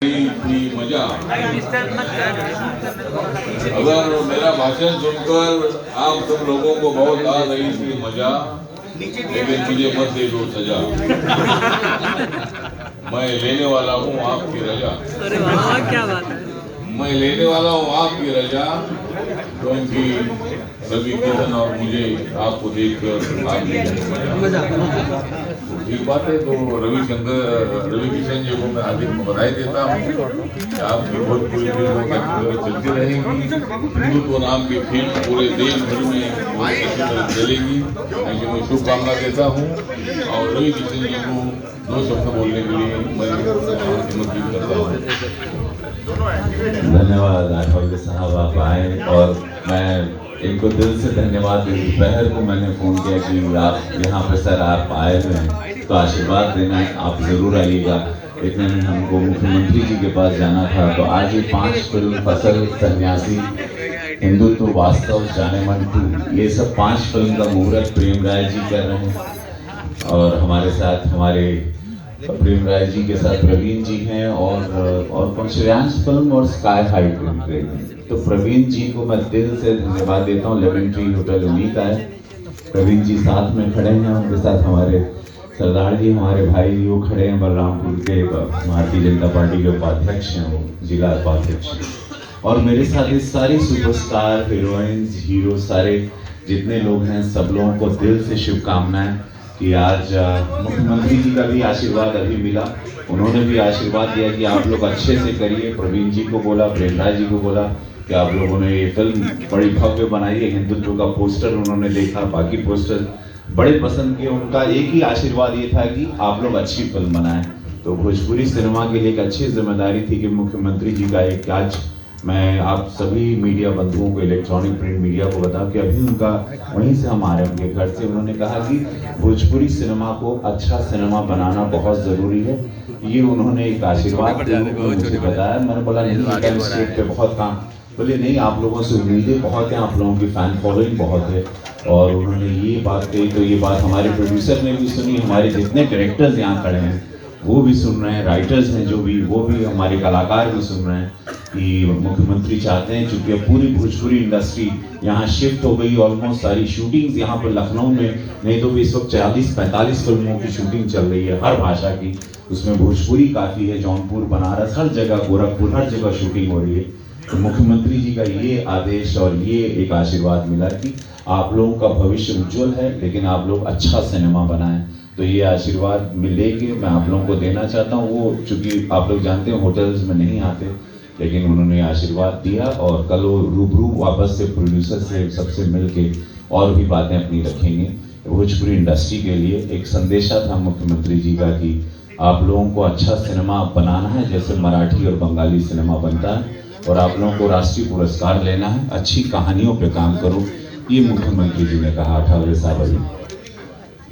की मजा। अगर मेरा भाषण सुनकर आप सब लोगों को बहुत आ रही थी मजा, लेकिन मुझे मत दे दो सजा। मैं लेने वाला हूँ आपकी रजा। अरे वाह, क्या बात है। मैं लेने वाला हूँ आपकी रजा, क्योंकि रवि किशन और मुझे आपको देखकर मजा। ठीक बात है। तो रवि किशन जी को मैं हार्दिक बधाई देता हूँ कि आपकी भोजपुरी फिल्मों की चलती रहेगी। हिंदुत्व नाम की फिल्म पूरे देश भर में चलेगी, ऐसी मैं शुभकामना देता हूँ। और रवि किशन जी को दो शब्द बोलने के लिए मैं निमंत्रित करता हूँ। धन्यवाद राठौर साहब, आप आए और मैं इनको दिल से धन्यवाद दूँ। दोपहर को मैंने फ़ोन किया कि आप यहाँ पे सर आप आए हुए हैं तो आशीर्वाद देना है, आप ज़रूर आइएगा। इतने में हमको मुख्यमंत्री जी के पास जाना था। तो आज ये 5 फिल्म फसल, सन्यासी, हिंदुत्व वास्तव, जाने मन 2, ये सब 5 फिल्म का मुहूर्त प्रेम राय जी कर रहे हैं। और हमारे साथ हमारे प्रेम राय जी के साथ प्रवीण जी हैं और कौन श्रेयांश फिल्म और स्काई हाई फिल्म के। तो प्रवीण जी को मैं दिल से धन्यवाद देता हूँ। लेमन ट्री होटल उन्हीं का है। प्रवीण जी साथ में खड़े हैं, उनके साथ हमारे सरदार जी, हमारे भाई जी वो खड़े हैं, बलरामपुर के भारतीय जनता पार्टी के उपाध्यक्ष हैं, वो जिला उपाध्यक्ष। और मेरे साथ ये सारी सुपरस्टार, हीरोइंस, हीरो, सारे जितने लोग हैं, सब लोगों को दिल से शुभकामनाएं कि आज मुख्यमंत्री जी का भी आशीर्वाद अभी मिला। उन्होंने भी आशीर्वाद दिया कि आप लोग अच्छे से करिए। प्रवीण जी को बोला, प्रेम राय जी को बोला कि आप लोगों ने ये फिल्म बड़ी भव्य बनाई है। हिंदुत्व का पोस्टर उन्होंने देखा, बाकी पोस्टर बड़े पसंद किए। उनका एक ही आशीर्वाद ये था कि आप लोग अच्छी फिल्म बनाएं। तो भोजपुरी सिनेमा के लिए एक अच्छी जिम्मेदारी थी कि मुख्यमंत्री जी का एक आज मैं आप सभी मीडिया बंधुओं को, इलेक्ट्रॉनिक प्रिंट मीडिया को बताऊं कि अभी उनका वहीं से हम आ रहे हैं उनके घर से। उन्होंने कहा कि भोजपुरी सिनेमा को अच्छा सिनेमा बनाना बहुत ज़रूरी है। ये उन्होंने एक आशीर्वाद मुझे बताया। मैंने बोला नहीं, स्टेट पे बहुत काम। बोले नहीं, आप लोगों से उम्मीदें बहुत हैं, आप लोगों की फैन फॉलोइंग बहुत है। और उन्होंने ये बात कही तो ये बात हमारे प्रोड्यूसर ने भी सुनी, हमारे जितने डायरेक्टर्स यहाँ खड़े हैं वो भी सुन रहे हैं, राइटर्स हैं जो भी, वो भी, हमारे कलाकार भी सुन रहे हैं कि मुख्यमंत्री चाहते हैं, चूंकि अब पूरी भोजपुरी इंडस्ट्री यहाँ शिफ्ट हो गई। ऑलमोस्ट सारी शूटिंग्स यहाँ पर लखनऊ में, नहीं तो भी इस वक्त 40-45 फिल्मों की शूटिंग चल रही है हर भाषा की। उसमें भोजपुरी काफ़ी है, जौनपुर, बनारस, हर जगह, गोरखपुर, हर जगह शूटिंग हो रही है। तो मुख्यमंत्री जी का ये आदेश और ये एक आशीर्वाद मिला कि आप लोगों का भविष्य उज्जवल है, लेकिन आप लोग अच्छा सिनेमा बनाएं। तो ये आशीर्वाद मिलेगी मैं आप लोगों को देना चाहता हूँ। वो चूंकि आप लोग जानते हैं होटल्स में नहीं आते, लेकिन उन्होंने आशीर्वाद दिया और कल वो रूबरू वापस से प्रोड्यूसर से सबसे मिल के और भी बातें अपनी रखेंगे। भोजपुरी इंडस्ट्री के लिए एक संदेशा था मुख्यमंत्री जी का कि आप लोगों को अच्छा सिनेमा बनाना है, जैसे मराठी और बंगाली सिनेमा बनता है, और आप लोगों को राष्ट्रीय पुरस्कार लेना है, अच्छी कहानियों पे काम करो। ये मुख्यमंत्री जी ने कहा अठावले साहब अभी।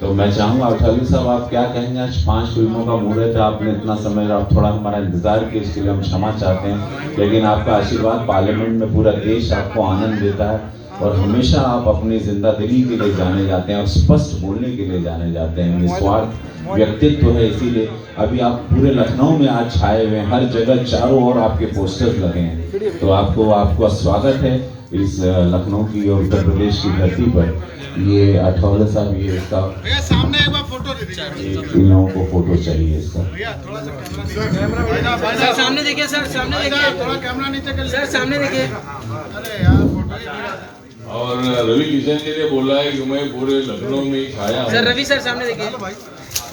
तो मैं चाहूँगा अठावले साहब आप क्या कहेंगे? आज 5 फिल्मों का मुहूर्त है, आपने इतना समय, आप थोड़ा हमारा इंतजार किया, इसके लिए हम क्षमा चाहते हैं। लेकिन आपका आशीर्वाद पार्लियामेंट में पूरा देश आपको आनंद देता है और हमेशा आप अपनी जिंदादिली के लिए जाने जाते हैं और स्पष्ट बोलने के लिए जाने जाते हैं। निस्वार्थ व्यक्तित्व है, इसीलिए अभी आप पूरे लखनऊ में आज छाए हुए हैं, हर जगह चारों ओर आपके पोस्टर्स लगे हैं। तो आपको स्वागत है इस लखनऊ की और उत्तर प्रदेश की धरती पर। ये अठावले साहब, ये इसका सामने एक बार फोटो दे दीजिए। इन लोगों को फोटो चाहिए इसका। भैया थोड़ा सा कैमरा सर सामने देखिए, सर सामने देखिए, थोड़ा कैमरा नीचे कर सर सामने देखिए। अरे यार फोटो ही और रवि किशन जी ने बोला है कि मैं पूरे लखनऊ में छाया हूँ। सर रवि सर सामने देखिए।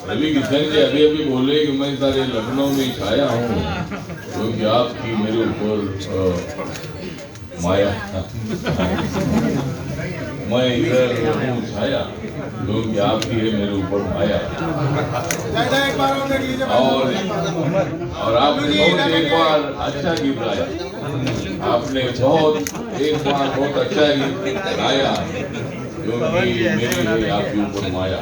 रवि किशन जी अभी बोले कि मैं सारे लखनऊ में छाया हूँ, क्योंकि आपकी मेरे ऊपर माया। मैं इधर हूँ छाया, क्योंकि आपकी है मेरे ऊपर माया। एक बार और देख लीजिए। और आपने बहुत एक बार अच्छा गीत गाया, आपने बहुत एक बार बहुत अच्छा गीत गाया, क्योंकि मेरी है आपके ऊपर माया।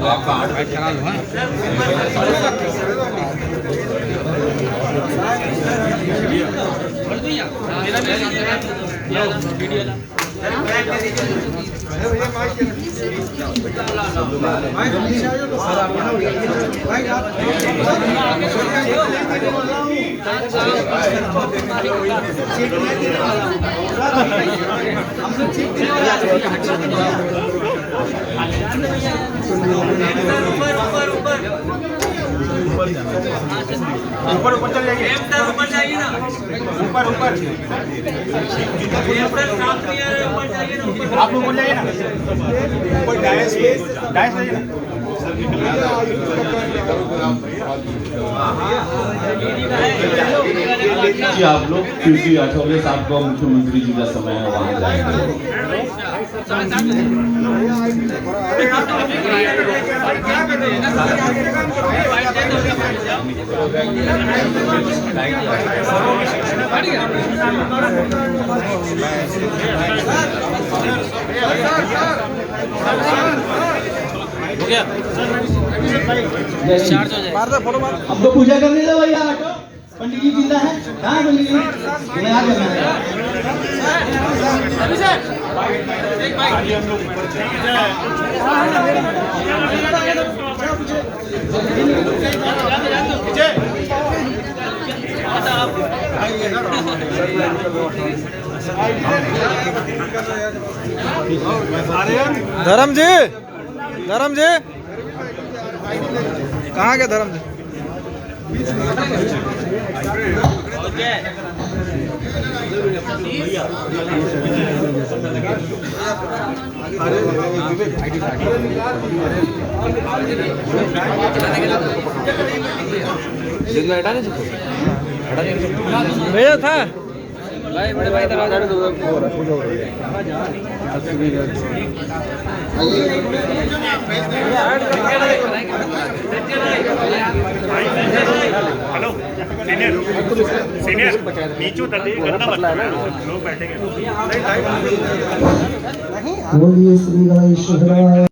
आपका 8 चला लो। ऊपर ऊपर चल जाइए ऊपर जाइए ना, ऊपर ऊपर आप ऊपर जाइए ना ऊपर डायस जाइए ना जी आप लोग, क्योंकि अठौले साहब को मुख्यमंत्री जी का समय है, वहाँ जाएंगे। हो गया, चार्ज हो जाए। हमको पूजा करने दो भैया, हटो। पंडित जी जिंदा है? हाँ पंडित जी, क्या करना है? धर्म जी, धर्म जी, कहाँ गए धर्म जी? भेजा था भाई, बड़े भाई दरवाजा हेलो सीनियर नीचे उतर दीजिए, गंदा मत लोग बैठेंगे। बोलिए श्री गणेश